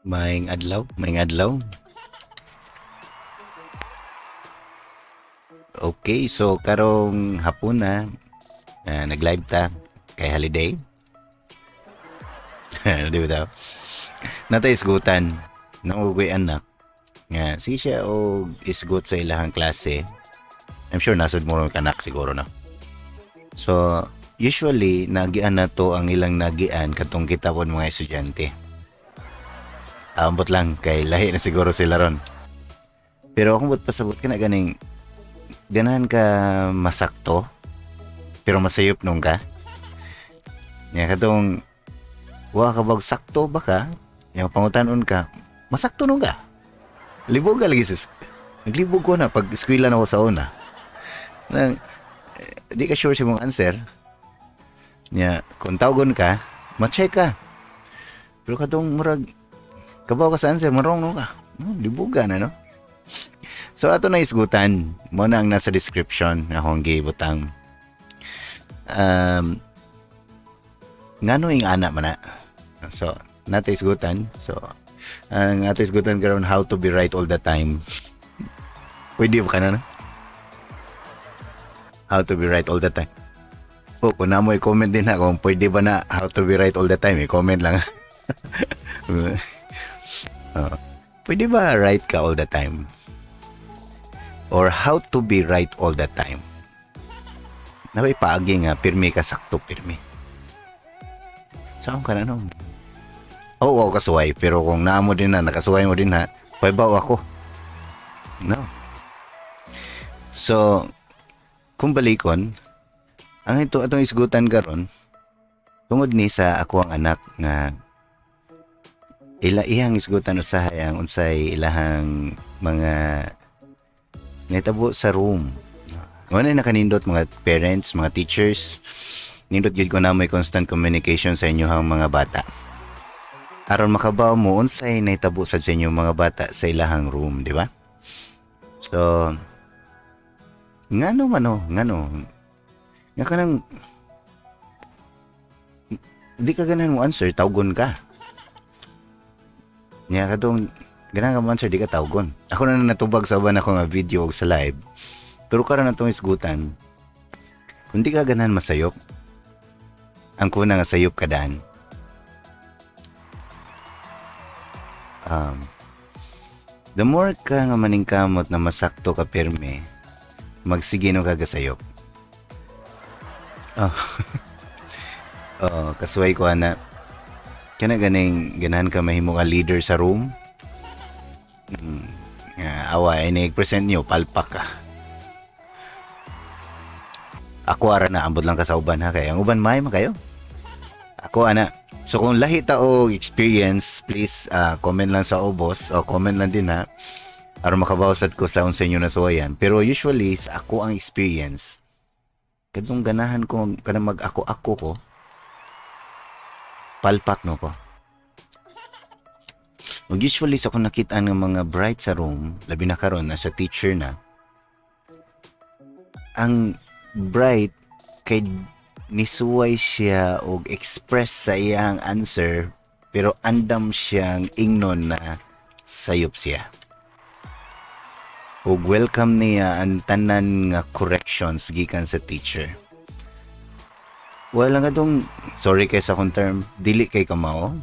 Maing adlaw, maing adlaw. Okay, so karong hapon na nag-live ta kay holiday. Di ba daw? Natay isgutan ng ugoy anak nga si siya og isgot sa ilahang klase. I'm sure nasud mo ron kanak siguro na. So, usually nagian na to ang ilang nagian katong kita pon mga estudyante. Ambot lang kay lahi na siguro sila ron. Pero kung pasabot ka na ganing ganahan ka masakto pero masayop nung ka. Nya katong wa ka bag sakto ba ka? Nya pangutanon ka, masakto nung ka. Libog ka lagi sis. Naglibog ko na pag eskwela na ako sa una. Nang di ka sure sa mong answer. Nya kung tawgon ka, ma-check ka. Pero katong murag kabaw ka sa answer, marong nung ka. Libog ka na, no? So ato na isgutan mo na ang nasa description na akong gibutang ngano ing anak man na. So nato isgutan. So ang ato isgutan karon how to be right all the time. Pwede ba kana na? How to be right all the time. O kung na mo i-comment din ha kung pwede ba na how to be right all the time, i-comment lang. Pwede ba right ka all the time? Or how to be right all the time. Nabay paagi nga, pirmi ka, sakto pirmi. Saan ka na no? Oo, kasuway. Pero kung naamo din na, nakasuway mo din ha, paibaw ako. No. So, kung balikon, ang ito atong isgutan karon tungod ni sa ako ang anak nga iyang isgutan usahay ang unsay ilahang mga netabo sa room. Wala na nakanindot mga parents, mga teachers. Nindot gyud ko na may constant communication sa inyong mga bata. Aron makabaw mo unsay nahitabo sad sa inyong mga bata sa ilahang room, di ba? So ngano nga kanang di ka ganahan mo answer, tawgon ka. Nya kadong ganang ka answer di ka tawgon. Ako na natubag sa uban ako nga video og sa live. Pero karon natong isgutan. Kung di ka ganahan masayop, ang kuna nga sayop ka daan. The more ka nga maningkamot na masakto ka pirme, magsige no kagasayop. Kasuway ko ana. Kana ganing ganahan ka mahimo ka leader sa room. Awa ay present niyo palpak ka. Ako ara na ambot lang ka sa uban ha kay ang uban may kayo. Ako ana. So kung lahi ta o experience, please comment lang sa obos o comment lang din ha. Aron makabawsat ko sa unsa inyo nasuwayan. Pero usually sa ako ang experience, kadtong ganahan ko kanang mag-ako ko palpak no ko. Usually sa kung nakita ng mga bright sa room, labi na karon na sa teacher na, ang bright kay nisuway siya og express sa iyang answer pero andam siyang ingnon na sayop siya. Og welcome niya ang tanan nga corrections gikan sa teacher. Wala nga dong, sorry kay sa akong term, dili kay kamao.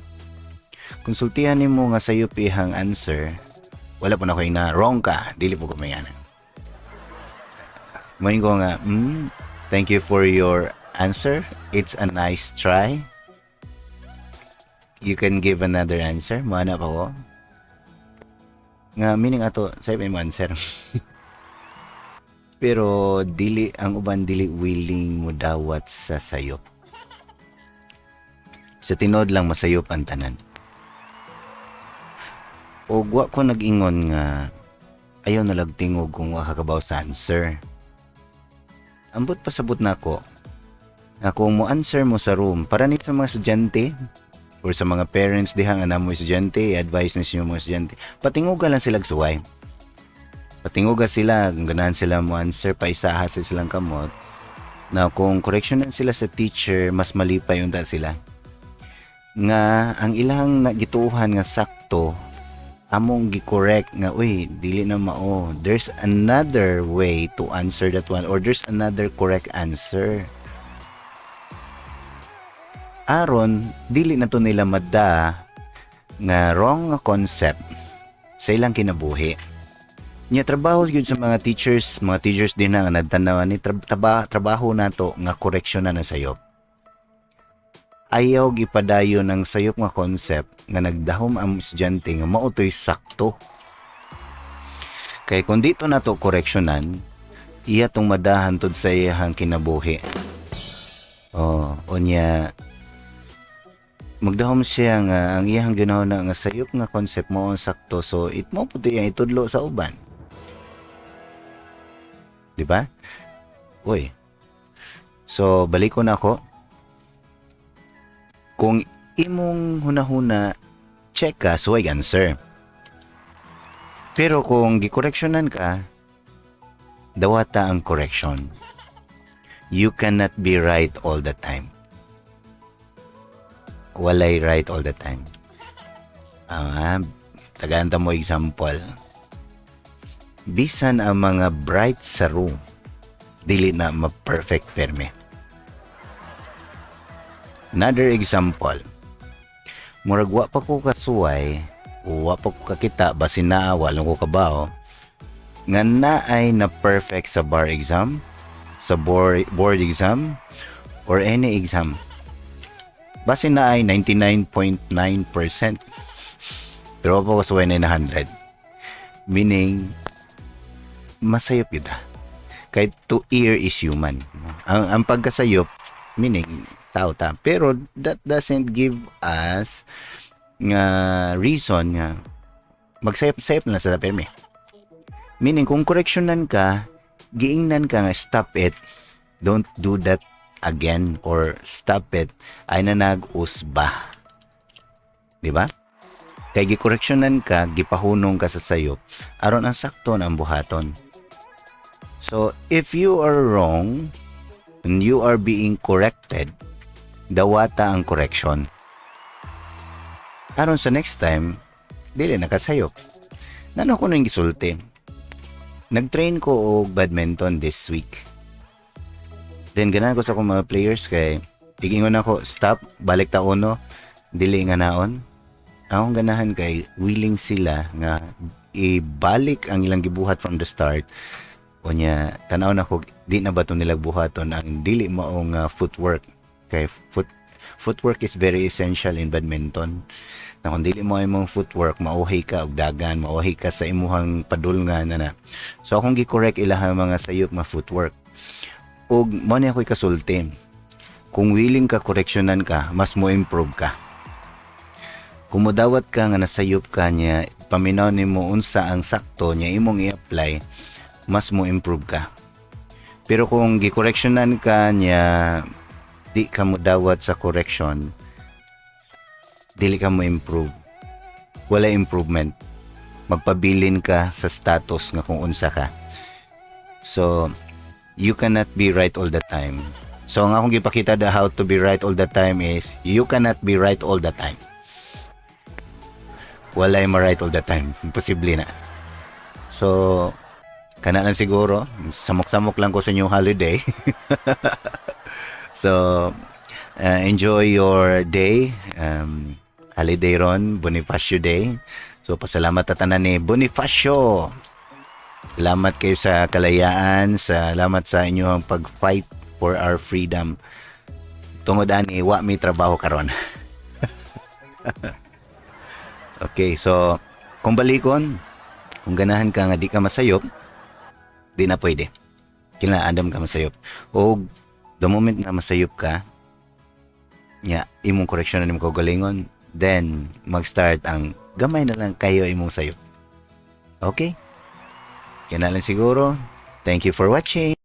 Konsultihan nimo nga sayop ihang answer. Wala po na koy na wrong ka, dili po ko mayana. Main ko nga, thank you for your answer. It's a nice try. You can give another answer. Mana pa ko. Nga meaning ato, say may answer. Pero dili ang uban dili willing mo dawat sa sayop. Sa tinod lang masayop ang tanan. O wa ko nag-ingon nga ayaw na lagtingog kung wa kakabaw sa answer. Ambot pasabot na ako na kung mo answer mo sa room para ni sa mga estudyante or sa mga parents dihang ana mo estudyante, advice ni sa mga estudyante, patingugan lang sila suway. Patingugan sila kung ganahan sila mo answer pa isaha sa silang kamot na kung correction na sila sa teacher mas malipay yung sila. nga ang ilang nagituhan nga sakto among gi-correct nga uy dili na mao, there's another way to answer that one, or there's another correct answer. Aron dili na to nila madda nga wrong concept sa ilang kinabuhi. Nya trabaho gyud sa mga teachers din na nga nagtanaw ni trabaho nato nga koreksyon na sayop. Ayaw gipadayon ng sayop nga concept nga nagdahom ang estudyante nga mao toy sakto. Kay kung dito nato koreksyonan, iya tong madahan tud sa iyang kinabuhi. Unya magdahom siya nga ang iyang ginahuna nga sayop nga concept mo ang sakto, so it mo puti ang itudlo sa uban. Di ba? Uy. So balikon ako. Kung imong hunahuna check ka, so ay answer. Pero kung gikoreksyonan ka, dawata ang correction. You cannot be right all the time. Walay right all the time. Tagaanta mo example. Bisan ang mga bright sa room, dili na ma-perfect perme. Another example. Murag wa pa ko kasuway, wa pa ko kakita, basin na walang ko kabaw, nga naay na perfect sa bar exam, sa board exam, or any exam. Basin na ay 99.9%. Pero pa kasuway na 100. Meaning, masayop yun. Kahit to err is human. Ang pagkasayop, meaning, tao ta. Pero that doesn't give us nga reason nga magsayap-sayap na sa perme. Meaning kung correctionan ka, giingnan ka nga stop it, don't do that again, or stop it, ay na nag-usba. Di ba? Kay gi-correctionan ka, gipahunong ka sa sayop, aron ang sakto na ang buhaton. So if you are wrong and you are being corrected, dawata ang correction. Aron sa next time, dili nakasayop. Nano ko nang gisulti. Nag-train ko og badminton this week. Then ganan ko sa akong mga players kay igingon ako, stop, balik ta uno, dili nga naon. Akong ganahan kay willing sila nga ibalik ang ilang gibuhat from the start. Unya tanaw na ko di na ba to nila buhaton ang dili maong footwork. Kay footwork is very essential in badminton. Na kung dili mo imong footwork, mauhay ka og dagan, mauhay ka sa imuhang padulngan na. So akong gi-correct ilahang mga sayop nga footwork. Og mo ni ako'y kasulti. Kung willing ka koreksyonan ka, mas mo improve ka. Kung modawat ka nga nasayop ka niya, paminaw nimo unsa ang sakto niya imong i-apply, mas mo improve ka. Pero kung gi-correctionan ka niya, di ka mo dawat sa correction, dili ka mo improve, wala improvement, magpabilin ka sa status nga kung unsa ka. So you cannot be right all the time. So ang akong gipakita da how to be right all the time is you cannot be right all the time. Wala ma right all the time, imposible na. So kana lang siguro, samok-samok lang ko sa inyong holiday. So, enjoy your day. Holiday ron, Bonifacio Day. So, pasalamat at tanan ni Bonifacio. Salamat kayo sa kalayaan. Salamat sa inyong pag-fight for our freedom. Tungod ani, wa may trabaho karon. Okay, so, kung balikon, kung ganahan ka nga di ka masayop, di na pwede. Kinaandam ka masayop. O, the moment na masayop ka, imong correction na imong kaugalingon, then mag-start ang gamay na lang kayo imong sayop. Okay? Kaya na lang siguro. Thank you for watching.